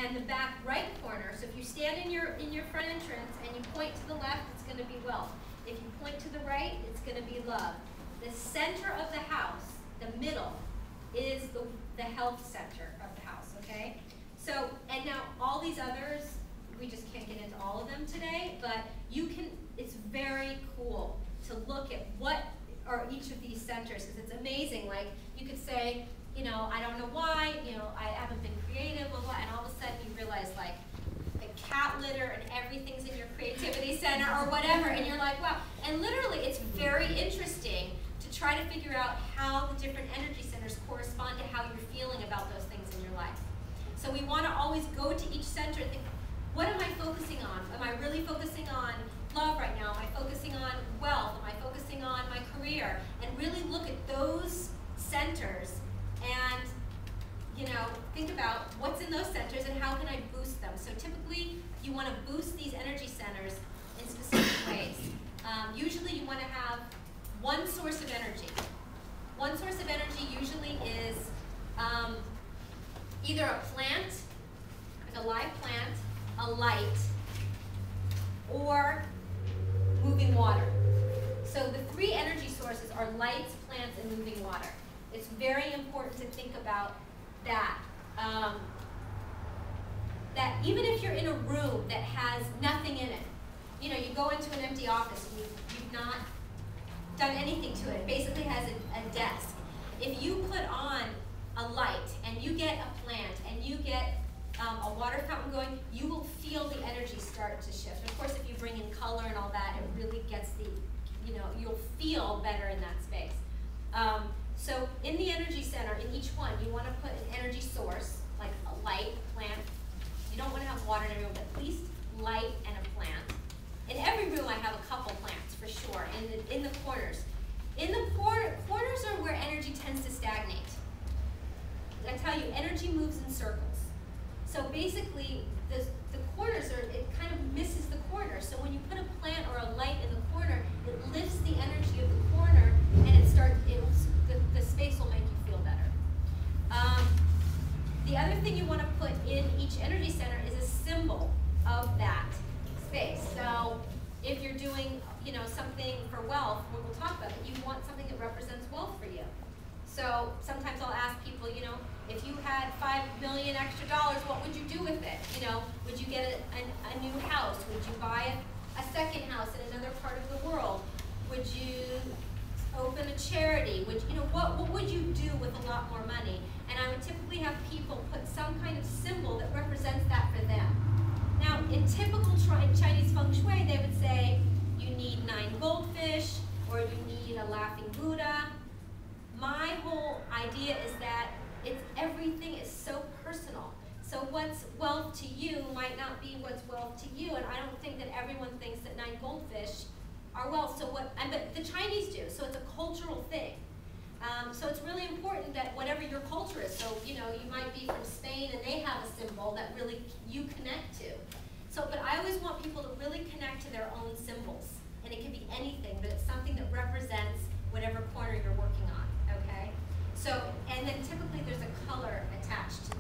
And the back right corner, so if you stand in your front entrance and you point to the left, it's going to be wealth. If you point to the right, it's going to be love. The center of the house, the middle, is the health center of the house, okay? So, and now all these others, we just can't get into all of them today, but you can, it's very cool to look at what are each of these centers, because it's amazing. Like, you could say, you know, I don't know why, you know, I haven't been creative, blah, blah, and all of a sudden you realize, like, the cat litter and everything's in your creativity center or whatever, and you're like, wow. And literally, it's very interesting to try to figure out how the different energy centers correspond to how you're feeling about those things in your life. So we want to always go to each center and think, what am I focusing on? Am I really focusing on love right now? Am I focusing on wealth? Am I focusing on my career? And really look at those centers and, you know, think about what's in those centers and how can I boost them. So typically, you want to boost these energy centers in specific ways. Usually, you want to have one source of energy. One source of energy usually is either a plant, like a live plant, a light, or moving water. So the three energy sources are lights, plants, and moving water. It's very important to think about that. That even if you're in a room that has nothing in it, you know, you go into an empty office and you've not done anything to it. It basically has a desk. If you put on a light and you get a plant and you get a water fountain going, you will feel the energy start to shift. Of course, if you bring in color and all that, it really gets the, you know, you'll feel better in that space. So in the energy center, in each one, you want to put an energy source, like a light, plant. You don't want to have water in every room, but at least light and a plant. In every room, I have a couple plants, for sure, in the corners. In the corners are where energy tends to stagnate. I tell you, energy moves in circles. So basically, the corners are, it kind of misses the corner. So when you put a plant or a light in the corner, it lifts the energy of the corner, and it starts, the space will make you feel better. The other thing you want to put in each energy center is a symbol of that space. So if you're doing, you know, something for wealth, what we'll talk about, you want something that represents wealth for you. So sometimes I'll ask people, you know, if you had $5 million extra dollars, what would you do with it? You know, would you get a new house? Would you buy a second house in another part of the world? Would you open a charity? Would you know, what would you do with a lot more money? And I would typically have people put some kind of symbol that represents that for them. Now, in typical Chinese feng shui, they would say you need 9 goldfish or you need a laughing Buddha. My whole idea is that everything is so personal. So what's wealth to you might not be what's wealth to you, and I don't think that everyone thinks that 9 goldfish are wealth. So but the Chinese do. So it's a cultural thing. So it's really important that whatever your culture is. So you know, you might be from Spain and they have a symbol that really you connect to. So, but I always want people to really connect to their own symbols, and it can be anything, but it's something that represents whatever corner you're working on. Okay. So, and then typically there's a color attached to